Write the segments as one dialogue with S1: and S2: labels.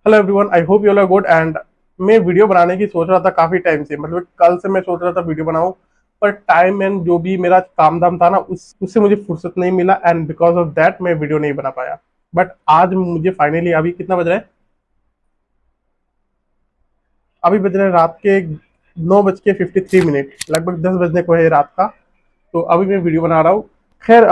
S1: Hello everyone, I hope you all are good. And मैं video बनाने की सोच रहा था काफी टाइम से, मतलब कल से मैं सोच रहा था वीडियो बनाऊं। पर टाइम एंड जो भी मेरा काम धाम था ना, उससे मुझे फुर्सत नहीं मिला, एंड बिकॉज ऑफ दैट मैं वीडियो नहीं बना पाया। बट आज मुझे फाइनली, अभी कितना बज रहा है, अभी बज रहे हैं रात के 9:53, लगभग 10 बजने को है रात का। तो अभी मैं वीडियो बना रहा हूँ। खैर,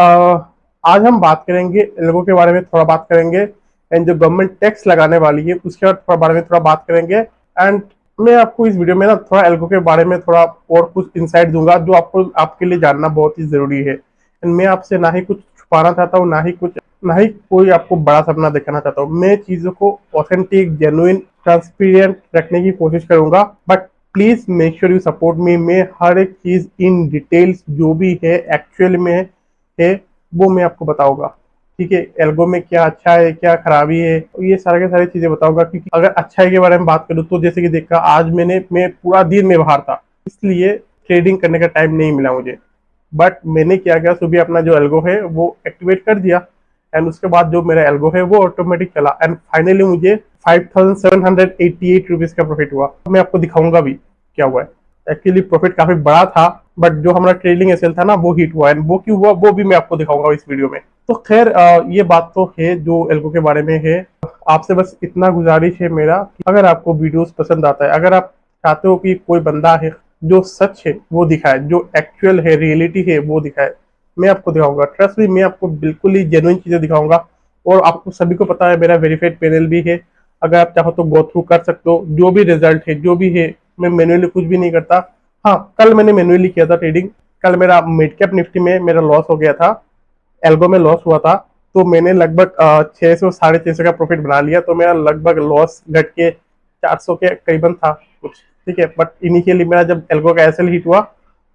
S1: आज हम बात करेंगे लोगों के बारे में, थोड़ा बात करेंगे। एंड जो गवर्नमेंट टैक्स लगाने वाली है उसके थोड़ा बारे में थोड़ा बात करेंगे। एंड मैं आपको इस वीडियो में ना थोड़ा एल्गो के बारे में थोड़ा और कुछ इंसाइट दूंगा जो आपको आपके लिए जानना बहुत ही जरूरी है। एंड मैं आपसे ना ही कुछ छुपाना चाहता हूँ, ना ही कोई आपको बड़ा सपना दिखाना चाहता हूँ। मैं चीजों को ऑथेंटिक, जेन्युइन, ट्रांसपेरेंट रखने की कोशिश करूंगा। But please make sure you support me. मैं हर एक चीज इन डिटेल्स जो भी है एक्चुअल में है वो मैं आपको बताऊंगा। ठीक है, एल्गो में क्या अच्छा है, क्या खराबी है, ये सारे के सारी चीजें बताऊंगा। क्योंकि अगर अच्छाई के बारे में बात करूँ तो जैसे कि देखा, आज मैं पूरा दिन में बाहर था, इसलिए ट्रेडिंग करने का टाइम नहीं मिला मुझे। बट मैंने क्या किया, सुबह अपना जो एल्गो है वो एक्टिवेट कर दिया। एंड उसके बाद जो मेरा एल्गो है वो ऑटोमेटिक चला, एंड फाइनली मुझे 5788 रुपीज का प्रॉफिट हुआ। मैं आपको दिखाऊंगा भी क्या हुआ है। एक्चुअली प्रॉफिट काफी बड़ा था, बट जो हमारा ट्रेडिंग एसएल था ना वो हिट हुआ, एंड वो क्यों हुआ वो भी मैं आपको दिखाऊंगा इस वीडियो में। तो खैर, ये बात तो है जो एल्गो के बारे में है। आपसे बस इतना गुजारिश है मेरा कि अगर आपको वीडियोस पसंद आता है, अगर आप चाहते हो कि कोई बंदा है जो सच है वो दिखाए, जो एक्चुअल है, रियलिटी है वो दिखाए, मैं आपको दिखाऊंगा। ट्रस्ट भी, मैं आपको बिल्कुल ही जेन्युइन चीजें दिखाऊंगा। और आपको सभी को पता है मेरा वेरीफाइड पैनल भी है। अगर आप चाहो तो गो थ्रू कर सकते हो, जो भी रिजल्ट है जो भी है। मैं मैन्युअली कुछ भी नहीं करता। हाँ, कल मैंने मैन्युअली किया था ट्रेडिंग। कल मेरा मिड कैप निफ्टी में मेरा लॉस हो गया था, एल्गो में लॉस हुआ था। तो मैंने लगभग 600 650 का प्रॉफिट बना लिया, तो मेरा लगभग लॉस घट के 400 के करीबन था कुछ। ठीक है, बट इनिशियली मेरा जब एल्गो का एसएल हिट हुआ,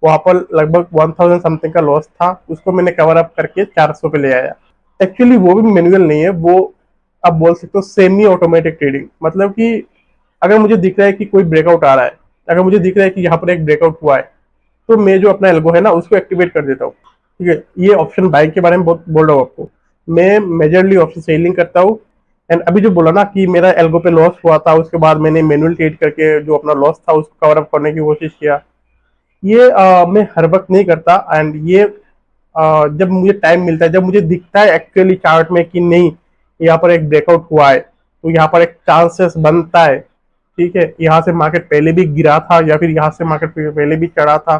S1: वहां पर लगभग 1000 समथिंग का लॉस था, उसको मैंने कवर अप करके 400 पे ले आया। एक्चुअली वो भी मैनुअल नहीं है, वो आप बोल सकते हो सेमी ऑटोमेटिक ट्रेडिंग। मतलब कि अगर मुझे दिख रहा है कि कोई ब्रेकआउट आ रहा है, अगर मुझे दिख रहा है कि यहाँ पर एक ब्रेकआउट हुआ है, तो मैं जो अपना एल्गो है ना उसको एक्टिवेट कर देता हूँ। ठीक है, ये ऑप्शन बाइंग के बारे में बहुत बोल रहा हूँ आपको। मैं मेजरली ऑप्शन सेलिंग करता हूँ। एंड अभी जो बोला ना कि मेरा एल्गो पे लॉस हुआ था, उसके बाद मैंने मैनुअल ट्रेड करके जो अपना लॉस था उसको कवर अप करने की कोशिश किया। ये मैं हर वक्त नहीं करता। एंड ये जब मुझे टाइम मिलता है, जब मुझे दिखता है एक्चुअली चार्ट में कि नहीं, यहाँ पर एक ब्रेकआउट हुआ है, तो यहाँ पर एक चांसेस बनता है। ठीक है, यहाँ से मार्केट पहले भी गिरा था या फिर यहाँ से मार्केट पहले भी चढ़ा था,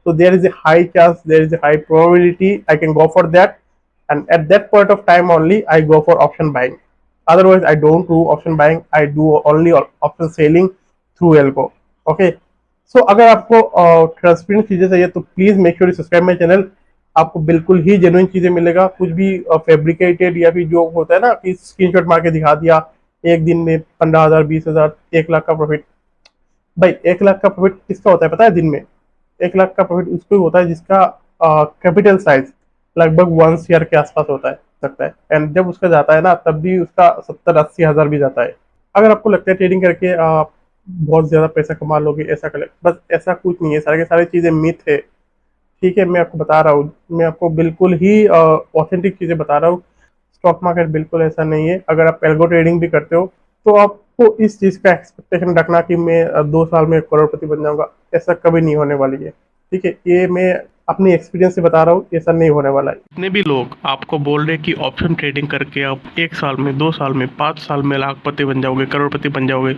S1: तो there is a high chance, there is a high probability I can go for that. And at that point of time only I go for option buying. Otherwise I don't do option buying, I do only option selling through algo. Okay, so अगर आपको transparent चीजें चाहिए तो please make sure subscribe my channel. आपको बिल्कुल ही genuine चीजें मिलेगा, कुछ भी फैब्रिकेटेड या फिर जो होता है ना कि स्क्रीनशॉट मार के दिखा दिया एक दिन में 15,000, 20,000, 1 लाख का प्रॉफिट। भाई 1 लाख का प्रॉफिट किसका होता है पता है दिन में? 1 लाख का प्रॉफिट उसको ही होता है जिसका कैपिटल साइज लगभग 1 शेयर के आसपास होता है, सकता है। एंड जब उसका जाता है ना तब भी उसका 70-80 हजार भी जाता है। अगर आपको लगता है ट्रेडिंग करके आप बहुत ज्यादा पैसा कमा लोगे, ऐसा कर ले, बस ऐसा कुछ नहीं है, सारे के सारे चीजें मिथ है। ठीक है, मैं आपको बता रहा हूँ, मैं आपको बिल्कुल ही ऑथेंटिक चीजें बता रहा हूँ। स्टॉक मार्केट बिल्कुल ऐसा नहीं है। अगर आप एल्गो ट्रेडिंग भी करते हो तो आपको इस चीज का एक्सपेक्टेशन रखना कि मैं 2 साल में करोड़पति बन जाऊंगा, ऐसा कभी नहीं होने वाली है। ठीक है, ये मैं अपनी एक्सपीरियंस से बता रहा हूँ, ऐसा नहीं होने वाला है।
S2: जितने भी लोग आपको बोल रहे हैं कि ऑप्शन ट्रेडिंग करके आप 1 साल में, 2 साल में, 5 साल में लाखपति बन जाओगे, करोड़पति बन जाओगे,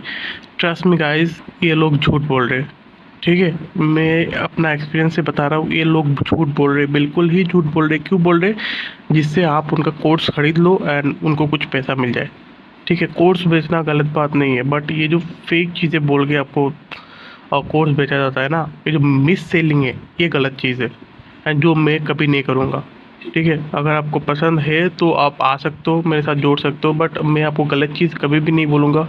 S2: ट्रस्ट मी गाइस, ये लोग झूठ बोल रहे हैं। ठीक है, मैं अपना एक्सपीरियंस से बता रहा हूँ, ये लोग झूठ बोल रहे हैं, बिल्कुल ही झूठ बोल रहे हैं। क्यों बोल रहे हैं? जिससे आप उनका कोर्स खरीद लो एंड उनको कुछ पैसा मिल जाए। ठीक है, कोर्स बेचना गलत बात नहीं है, बट ये जो फेक चीज़ें बोल के आपको और कोर्स बेचा जाता है ना, ये जो मिस सेलिंग है, ये गलत चीज़ है एंड जो मैं कभी नहीं करूँगा। ठीक है, अगर आपको पसंद है तो आप आ सकते हो, मेरे साथ जोड़ सकते हो, बट मैं आपको गलत चीज़ कभी भी नहीं बोलूँगा,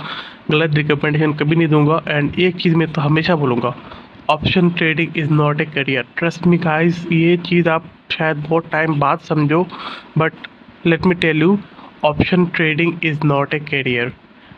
S2: गलत रिकमेंडेशन कभी नहीं दूंगा। एंड एक चीज़ मैं तो हमेशा बोलूँगा, option trading is not a career. Trust me guys, ये चीज़ आप शायद बहुत टाइम बाद समझो, but let me tell you, option trading is not a career.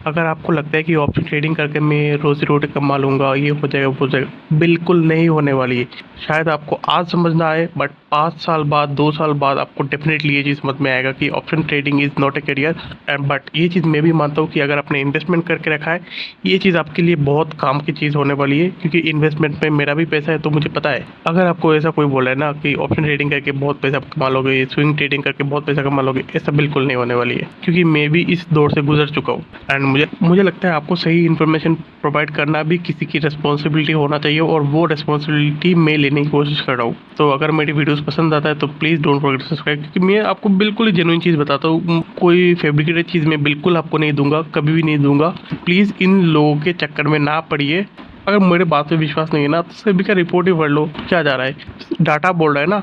S2: अगर आपको लगता है कि ऑप्शन ट्रेडिंग करके मैं रोजी रोटी कमा लूँगा, ये हो जाएगा, वो हो जाएगा, बिल्कुल नहीं होने वाली है। शायद आपको आज समझ ना आए, बट 5 साल बाद, 2 साल बाद आपको डेफ़िनेटली ये चीज़ समझ में आएगा कि option trading is not a career. And but ये चीज़ मैं भी मानता हूँ कि अगर आपने इन्वेस्टमेंट करके रखा है, ये चीज़ आपके लिए बहुत काम की चीज़ होने वाली है, क्योंकि इन्वेस्टमेंट में मेरा भी पैसा है, तो मुझे पता है। अगर आपको ऐसा कोई बोला है ना कि ऑप्शन ट्रेडिंग करके बहुत पैसा कमा लोगे, स्विंग ट्रेडिंग करके बहुत पैसा कमा लोगे, ऐसा बिल्कुल नहीं होने वाली है, क्योंकि मैं भी इस दौर से गुजर चुका हूँ। एंड मुझे लगता है आपको सही इन्फॉर्मेशन प्रोवाइड करना भी किसी की रिस्पॉन्सिबिलिटी होना चाहिए, और वो रिस्पॉन्सिबिलिटी मैं लेने की कोशिश कर रहा हूँ। तो अगर मेरी वीडियोस पसंद आता है तो प्लीज़ डोंट फॉरगेट सब्सक्राइब, क्योंकि मैं आपको बिल्कुल ही जेन्युइन चीज़ बताता हूँ। कोई फैब्रिकेटेड चीज़ मैं बिल्कुल आपको नहीं दूंगा, कभी भी नहीं दूंगा। प्लीज़ इन लोगों के चक्कर में ना पड़िए। अगर मेरे बात पे विश्वास नहीं है ना, तो सभी का रिपोर्ट ही पढ़ लो, क्या जा रहा है। डाटा बोल रहा है ना,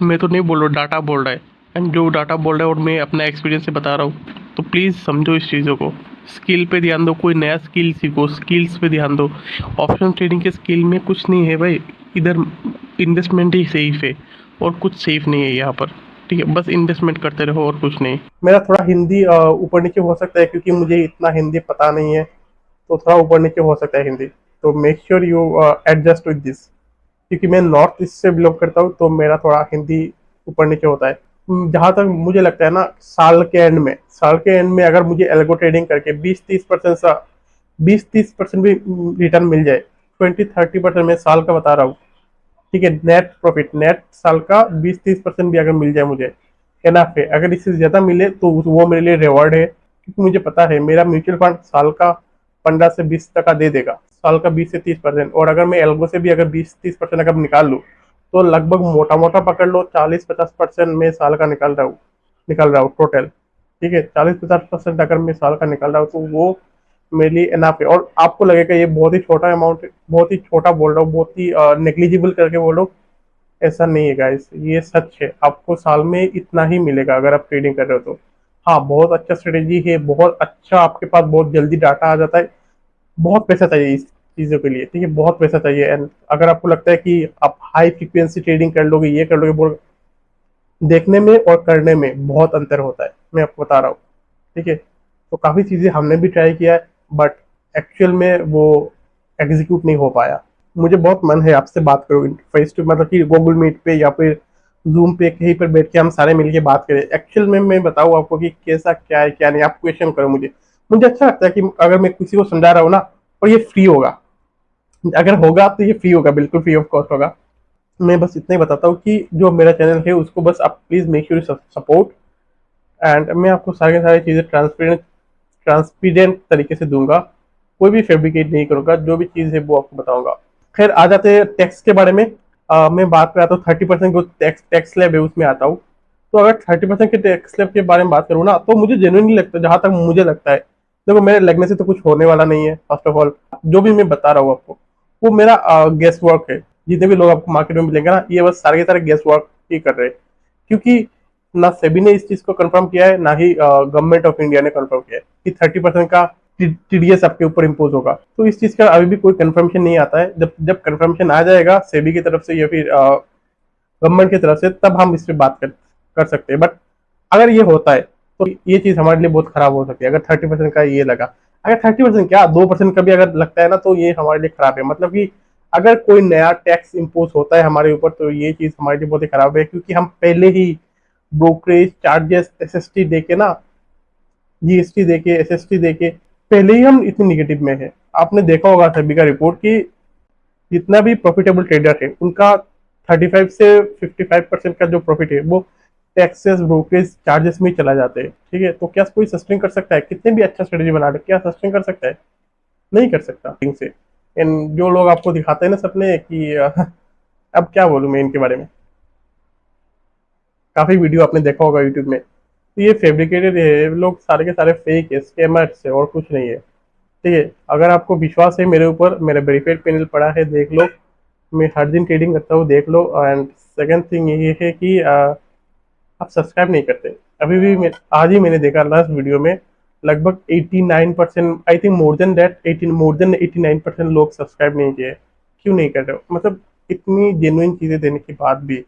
S2: मैं तो नहीं बोल रहा हूँ, डाटा बोल रहा है। एंड जो डाटा बोल रहा है और मैं अपना एक्सपीरियंस से बता रहा हूँ, तो प्लीज़ समझो इस चीज़ों को। स्किल पे ध्यान दो, कोई नया स्किल सीखो, स्किल्स पे ध्यान दो। ऑप्शन ट्रेडिंग के स्किल में कुछ नहीं है भाई, इधर इन्वेस्टमेंट ही सेफ है, और कुछ सेफ नहीं है यहाँ पर। ठीक है, बस इन्वेस्टमेंट करते रहो और कुछ नहीं।
S1: मेरा थोड़ा हिंदी ऊपर नीचे हो सकता है, क्योंकि मुझे इतना हिंदी पता नहीं है, तो थोड़ा ऊपर नीचे हो सकता है हिंदी। तो make sure you adjust with this, क्योंकि मैं नॉर्थ ईस्ट से बिलोंग करता हूँ, तो मेरा थोड़ा हिंदी ऊपर नीचे होता है। जहाँ तक मुझे लगता है ना, साल के एंड में अगर मुझे एल्गो ट्रेडिंग करके 20-30% भी रिटर्न मिल जाए, 20-30% मैं साल का बता रहा हूँ, ठीक है, नेट प्रॉफिट, नेट साल का 20-30% भी अगर मिल जाए मुझे, एनफ है। अगर इससे ज्यादा मिले तो वो मेरे लिए रिवॉर्ड है, क्योंकि मुझे पता है मेरा म्यूचुअल फंड साल का 15 से 20 टका दे देगा, साल का 20 से 30%। और अगर मैं एल्गो से भी अगर 20-30% अगर निकाल लूँ, तो लगभग मोटा मोटा पकड़ लो 40-50% में साल का निकाल रहा हूँ टोटल। ठीक है, 40-50% अगर मैं साल का निकाल रहा हूँ, तो वो मेरे लिए एनफ है। और आपको लगेगा ये बहुत ही छोटा अमाउंट है, बहुत ही छोटा बोल रहा हूँ, बहुत ही नेग्लिजिबल करके बोल रहा हूँ। ऐसा नहीं है गाइस, ये सच है, आपको साल में इतना ही मिलेगा अगर आप ट्रेडिंग कर रहे हो तो। हाँ, बहुत अच्छा स्ट्रेटेजी है, बहुत अच्छा, आपके पास बहुत जल्दी डाटा आ जाता है। बहुत पैसा चाहिए इस चीज़ों के लिए, ठीक है, बहुत पैसा चाहिए। एंड अगर आपको लगता है कि आप हाई फ्रिक्वेंसी ट्रेडिंग कर लोगे, ये कर लोगे, बोल, देखने में और करने में बहुत अंतर होता है, मैं आपको बता रहा हूँ। ठीक है, तो काफ़ी चीज़ें हमने भी ट्राई किया है, बट एक्चुअल में वो एग्जीक्यूट नहीं हो पाया। मुझे बहुत मन है आपसे बात करूँ फेस टू, मतलब कि गूगल मीट पे या फिर जूम पे, कहीं पर बैठ के हम सारे मिलके बात करें। एक्चुअल में मैं बताऊँ आपको कि कैसा क्या है क्या नहीं, आप क्वेश्चन करो मुझे। मुझे अच्छा लगता है कि अगर मैं किसी को समझा रहा हूँ ना, और ये फ्री होगा, अगर होगा तो ये फ्री होगा, बिल्कुल फ्री ऑफ कॉस्ट होगा। मैं बस इतना ही बताता हूँ कि जो मेरा चैनल है उसको बस आप please make sure support. And मैं आपको सारी सारी चीज़ें ट्रांसपेरेंट तरीके से दूंगा, कोई भी फैब्रिकेट नहीं करूंगा, जो भी चीज़ है वो आपको बताऊंगा। खैर, आ जाते हैं टैक्स के बारे में। मैं बात कर आता हूँ 30% जो टैक्स स्लैब है उसमें आता हूँ। तो अगर 30% के टैक्स स्लैब के बारे में बात करूँ ना, तो मुझे जेन्युइनली लगता है, जहाँ तक मुझे लगता है, देखो मेरे लगने से तो कुछ होने वाला नहीं है। फर्स्ट ऑफ ऑल, जो भी मैं बता रहा हूँ आपको, वो मेरा गेस वर्क है। जितने भी लोग आपको मार्केट में मिलेंगे ना, ये बस सारे के सारे गेस वर्क ही कर रहे हैं, क्योंकि ना सेबी ने इस चीज को कंफर्म किया है, ना ही गवर्नमेंट ऑफ इंडिया ने कंफर्म किया है कि 30% का टीडीएस आपके ऊपर इम्पोज होगा। तो इस चीज का अभी भी कोई कंफर्मेशन नहीं आता है। जब जब कंफर्मेशन आ जाएगा सेबी की तरफ से या फिर गवर्नमेंट की तरफ से, तब हम इस पर बात कर सकते हैं। बट अगर ये होता है, तो ये चीज हमारे लिए बहुत खराब हो सकती है। अगर 30% का ये लगा, अगर 30% क्या 2% का भी अगर लगता है ना, तो ये हमारे लिए खराब है। मतलब कि अगर कोई नया टैक्स इम्पोज होता है हमारे ऊपर, तो ये चीज हमारे लिए बहुत ही खराब है, क्योंकि हम पहले ही ब्रोकरेज चार्जेस, एसएसटी देके ना, जीएसटी देके, एसएसटी देके, पहले ही हम इतने निगेटिव में है। आपने देखा होगा सभी का रिपोर्ट कि जितना भी प्रॉफिटेबल ट्रेडर है, उनका 35 से 55% का जो प्रॉफिट है, वो टैक्सेस, ब्रोकरेज चार्जेस में ही चला जाते हैं। ठीक है, तो क्या कोई सस्टेन कर सकता है? कितने भी अच्छा स्ट्रेटेजी बना ले, क्या सस्टेन कर सकता है? नहीं कर सकता। से जो लोग आपको दिखाते हैं ना सपने कि अब क्या बोलूं मैं इनके बारे में, काफी वीडियो आपने देखा होगा यूट्यूब में। तो ये फैब्रिकेटेड है, लोग सारे के सारे फेक है, स्कैमर्स है, और कुछ नहीं है। ठीक है, अगर आपको विश्वास है मेरे ऊपर, मेरा वेरीफाइड पैनल पड़ा है, देख लो, मैं हर दिन ट्रेडिंग करता हूँ, देख लो। एंड सेकंड थिंग ये है कि आप सब्सक्राइब नहीं करते। अभी भी आज ही मैंने देखा लास्ट वीडियो में, लगभग 89%, I think more than that, 18 more than 89% लोग सब्सक्राइब नहीं किए। क्यों नहीं कर रहे हो? मतलब इतनी जेन्युइन चीज़ें देने के बाद भी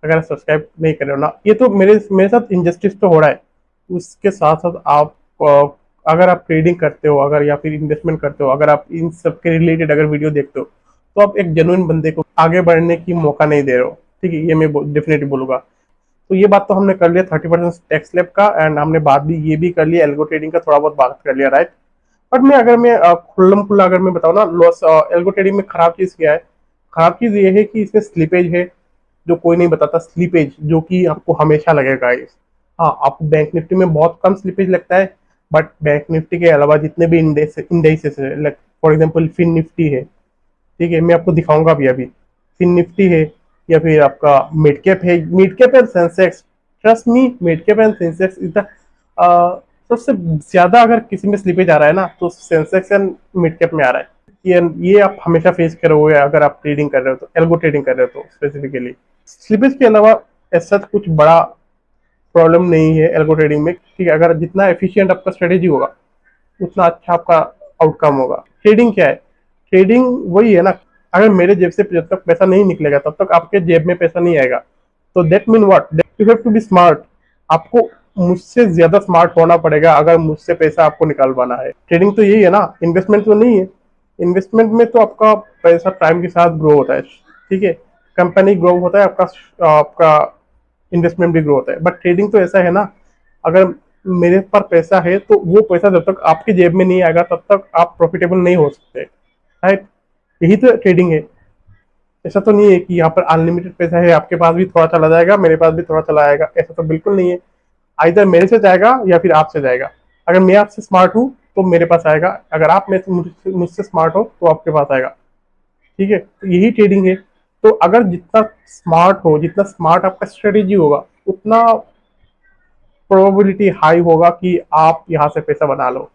S1: अगर आप सब्सक्राइब नहीं कर रहे हो ना, ये तो मेरे मेरे साथ इनजस्टिस तो हो रहा है। उसके साथ साथ आप अगर आप ट्रेडिंग करते हो, अगर या फिर इन्वेस्टमेंट करते हो, अगर आप इन सब के रिलेटेड अगर वीडियो देखते हो, तो आप एक जेन्युइन बंदे को आगे बढ़ने की मौका नहीं दे रहे हो। ठीक है, ये मैं डेफिनेटली बोलूंगा। तो ये बात तो हमने कर लिया 30% टैक्स स्लैब का, एंड हमने बात भी ये भी कर लिया एल्गो ट्रेडिंग का, थोड़ा बहुत बात कर लिया, राइट। बट मैं अगर मैं खुल्लम खुल्ला अगर मैं बताऊँ ना, लॉस एल्गो ट्रेडिंग में खराब चीज क्या है? खराब चीज ये है कि इसमें स्लिपेज है, जो कोई नहीं बताता, स्लिपेज जो कि आपको हमेशा लगेगा इस। हाँ, आपको बैंक निफ्टी में बहुत कम स्लिपेज लगता है, बट बैंक निफ्टी के अलावा जितने भी इंडेक्सेस है, like for example FinNifty है, ठीक है, मैं आपको दिखाऊंगा भी अभी। फिन निफ्टी है, या फिर आपका मिड कैप है, mid cap and Sensex, trust me, mid cap and Sensex is the सबसे ज्यादा अगर किसी में स्लिपेज आ रहा है ना, तो सेंसेक्स एंड मिड कैप में आ रहा है। ये आप हमेशा फेस करोगे अगर आप ट्रेडिंग कर रहे हो, तो एल्गो ट्रेडिंग कर रहे हो तो स्पेसिफिकली। स्लिपेज के अलावा ऐसा कुछ बड़ा प्रॉब्लम नहीं है एल्गो ट्रेडिंग में। ठीक है, अगर जितना एफिशिएंट आपका स्ट्रेटेजी होगा, उतना अच्छा आपका आउटकम होगा। ट्रेडिंग क्या है? ट्रेडिंग वही है ना, अगर मेरे जेब से जब तक पैसा नहीं निकलेगा तब तक आपके जेब में पैसा नहीं आएगा। तो that mean what, you have to be smart. आपको मुझसे ज्यादा स्मार्ट होना पड़ेगा अगर मुझसे पैसा आपको निकालवाना है। ट्रेडिंग तो यही है ना, इन्वेस्टमेंट तो नहीं है। इन्वेस्टमेंट में तो आपका पैसा टाइम के साथ ग्रो होता है, ठीक है, कंपनी ग्रो होता है, आपका आपका इन्वेस्टमेंट भी ग्रो होता है। बट ट्रेडिंग तो ऐसा है ना, अगर मेरे पास पैसा है तो वो पैसा जब तक आपके जेब में नहीं आएगा तब तक आप प्रॉफिटेबल नहीं हो सकते, राइट। यही तो ट्रेडिंग है। ऐसा तो नहीं है कि यहाँ पर अनलिमिटेड पैसा है, आपके पास भी थोड़ा चला जाएगा, मेरे पास भी थोड़ा चला आएगा, ऐसा तो बिल्कुल नहीं है। आइधर मेरे से जाएगा या फिर आपसे जाएगा। अगर मैं आपसे स्मार्ट हूँ तो मेरे पास आएगा, अगर आप मुझसे स्मार्ट हो तो आपके पास आएगा। ठीक है, तो यही ट्रेडिंग है। तो अगर जितना स्मार्ट हो, जितना स्मार्ट आपका स्ट्रेटेजी होगा, उतना प्रोबेबिलिटी हाई होगा कि आप यहाँ से पैसा बना लो।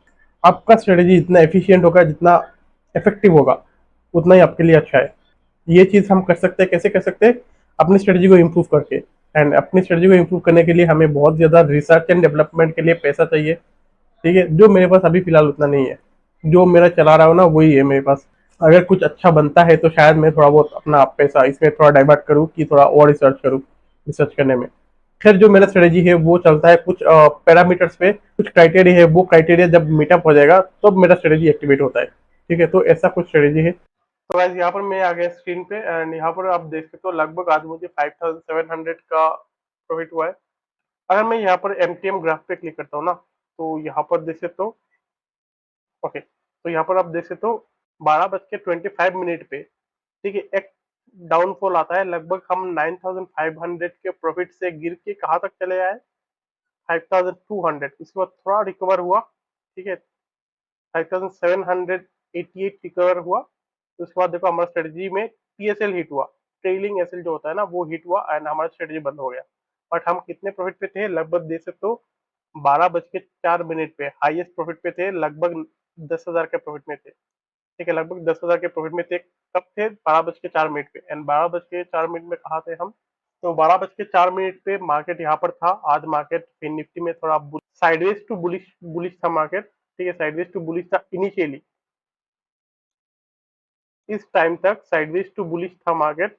S1: आपका स्ट्रेटेजी जितना एफिशिएंट होगा, जितना इफेक्टिव होगा, उतना ही आपके लिए अच्छा है। ये चीज हम कर सकते हैं, कैसे कर सकते हैं? अपनी स्ट्रेटेजी को इम्प्रूव करके। एंड अपनी स्ट्रेटेजी को इम्प्रूव करने के लिए हमें बहुत ज्यादा रिसर्च एंड डेवलपमेंट के लिए पैसा चाहिए। ठीक है, जो मेरे पास अभी फिलहाल उतना नहीं है। जो मेरा चला रहा हो ना, वही है मेरे पास। अगर कुछ अच्छा बनता है तो शायद मैं थोड़ा बहुत अपना पैसा इसमें थोड़ा डाइवर्ट करूँ, कि थोड़ा और रिसर्च करूँ, रिसर्च करने में। खैर, जो मेरा स्ट्रेटेजी है वो चलता है कुछ पैरामीटर्स पे, कुछ क्राइटेरिया है, वो क्राइटेरिया जब मीटअप हो जाएगा तब मेरा स्ट्रेटेजी एक्टिवेट होता है। ठीक है, तो ऐसा कुछ स्ट्रेटेजी है। तो गाइस, यहाँ पर मैं आ गया स्क्रीन पे, एंड यहाँ पर आप देख सकते हो लगभग आज मुझे 5700 का प्रॉफिट हुआ है। अगर मैं यहाँ पर एमटीएम ग्राफ पे क्लिक करता हूँ ना, तो यहाँ पर देख सकते हो, ओके, तो यहाँ पर आप देख सकते हो 12:25 पे, ठीक है, एक डाउनफॉल आता है। लगभग हम 9500 के प्रॉफिट से गिर के कहाँ तक चले आए? 5200। उसके बाद थोड़ा रिकवर हुआ, ठीक है, 5788 रिकवर हुआ। तो उसके बाद देखो हमारा स्ट्रेटजी में टीएसएल हिट हुआ, ट्रेलिंग एसएल जो होता है ना, वो हिट हुआ, एंड हमारा स्ट्रेटजी बंद हो गया। बट हम कितने प्रॉफिट पे थे? लगभग देख सकते हो 12:04 पे हाईएस्ट प्रॉफिट पे थे, लगभग 10,000 के प्रॉफिट में थे। ठीक है, लगभग 10,000 के प्रॉफिट में थे। कब थे? 12:04 पे। एंड 12:04 में कहा थे हम? तो 12:04 पे मार्केट यहाँ पर था। आज मार्केट फिन निफ्टी में थोड़ा साइडवेज टू बुलिश बुलिश था मार्केट। ठीक है, साइडवेज टू बुलिश था इनिशियली, इस टाइम तक साइडवेज टू बुलिश था मार्केट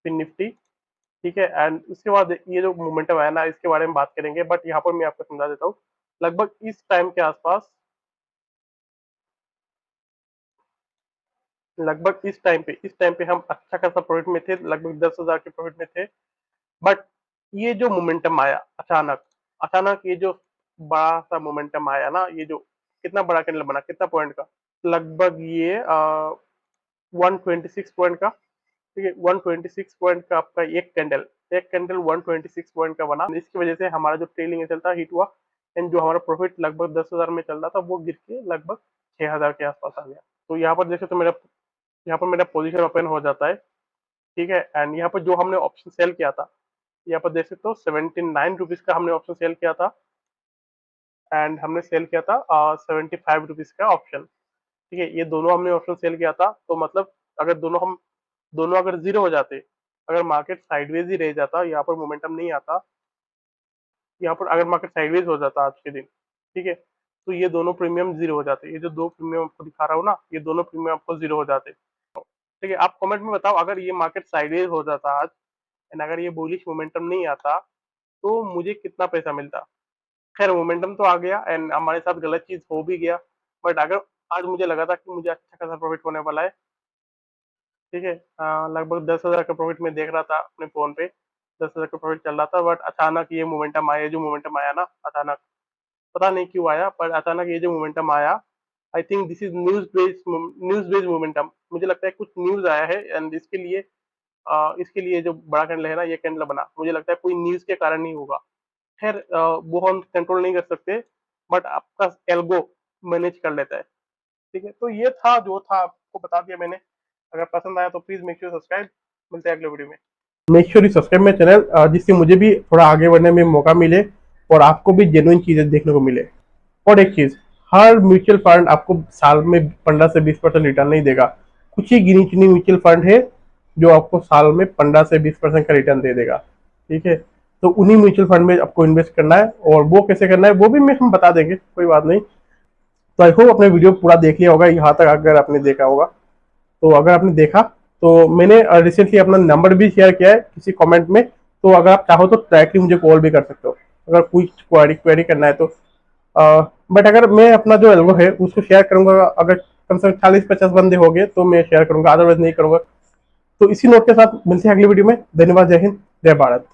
S1: फिन निफ्टी। ठीक है, एंड उसके बाद ये जो मोमेंटम आया ना, इसके बारे में बात करेंगे, बट यहाँ पर मैं आपको समझा देता हूँ। लगभग इस टाइम के आसपास, लगभग इस टाइम पे हम अच्छा खासा प्रॉफिट में थे, लगभग 10,000 के प्रॉफिट में थे। बट ये जो मोमेंटम आया अचानक, अचानक ये जो बड़ा सा मोमेंटम आया ना, ये जो कितना बड़ा कैंडल बना, कितना पॉइंट का? लगभग ये 126 पॉइंट का। ठीक है, 126 पॉइंट का आपका एक कैंडल 126 पॉइंट का बना। इसकी वजह से हमारा जो ट्रेलिंग एसएल था हिट हुआ, एंड जो हमारा प्रॉफिट लगभग 10,000 में चल रहा था वो गिर के लगभग 6,000 के आसपास आ गया। तो यहाँ पर देखे तो मेरा, यहाँ पर मेरा पोजीशन ओपन हो जाता है। ठीक है, एंड यहाँ पर जो हमने ऑप्शन सेल किया था, यहाँ पर देख सकते हो 79 रुपीज का हमने ऑप्शन सेल किया था, एंड हमने सेल किया था 75 रुपीज का ऑप्शन। ठीक है, ये दोनों हमने ऑप्शन सेल किया था। तो मतलब अगर दोनों अगर जीरो हो जाते, अगर मार्केट साइडवेज ही रह जाता, यहाँ पर मोमेंटम नहीं आता, यहाँ पर अगर मार्केट साइडवेज हो जाता आज के दिन, ठीक है, तो ये दोनों प्रीमियम जीरो हो जाते। ये जो दो प्रीमियम आपको दिखा रहा हूँ ना, ये दोनों प्रीमियम आपको जीरो हो जाते। ठीक है, आप कमेंट में बताओ, अगर ये मार्केट साइडवेज हो जाता आज, एंड अगर ये बुलिश मोमेंटम नहीं आता, तो मुझे कितना पैसा मिलता? खैर मोमेंटम तो आ गया एंड हमारे साथ गलत चीज हो भी गया, बट अगर आज मुझे लगा था कि मुझे अच्छा खासा प्रॉफिट होने वाला है, ठीक है। लगभग 10,000 का प्रॉफिट मैं देख रहा था अपने फोन पे, 10,000 का प्रॉफिट चल रहा था, बट अचानक ये मोमेंटम आया, जो मोमेंटम आया ना अचानक, पता नहीं क्यों आया, पर अचानक ये जो मोमेंटम आया, I think this is news based momentum. मुझे लगता है कुछ न्यूज आया है एंड इसके लिए जो बड़ा कैंडल है ना, ये कैंडल बना, मुझे लगता है कोई न्यूज के कारण ही होगा। खैर वो हम कंट्रोल नहीं कर सकते, बट आपका एल्गो मैनेज कर लेता है, ठीक है। तो ये था जो था, आपको बता दिया मैंने। अगर पसंद आया तो प्लीज मेक श्योर सब्सक्राइब। मिलते हैं अगले वीडियो में। Make sure you subscribe my channel, जिससे मुझे भी थोड़ा आगे बढ़ने में मौका मिले और आपको भी जेन्युइन चीजें देखने को मिले। और एक चीज, हर म्यूचुअल फंड आपको साल में 15 से 20% रिटर्न नहीं देगा। कुछ ही गिनी चुनी म्यूचुअल फंड है जो आपको साल में 15 से 20% का रिटर्न दे देगा, ठीक है। तो उन्हीं म्यूचुअल फंड में आपको इन्वेस्ट करना है, और वो कैसे करना है वो भी मैं हम बता देंगे, कोई बात नहीं। तो आई होप अपने वीडियो पूरा देख लिया होगा यहाँ तक, अगर आपने देखा होगा। तो अगर आपने देखा तो मैंने रिसेंटली अपना नंबर भी शेयर किया है किसी कमेंट में, तो अगर आप चाहो तो डायरेक्टली मुझे कॉल भी कर सकते हो अगर कोई क्वेरी करना है तो। बट अगर मैं अपना जो एल्गो है उसको शेयर करूंगा, अगर कम से कम 40-50 बंदे हो गए तो मैं शेयर करूंगा, अदरवाइज नहीं करूंगा। तो इसी नोट के साथ मिलते हैं अगली वीडियो में। धन्यवाद, जय हिंद, जय भारत।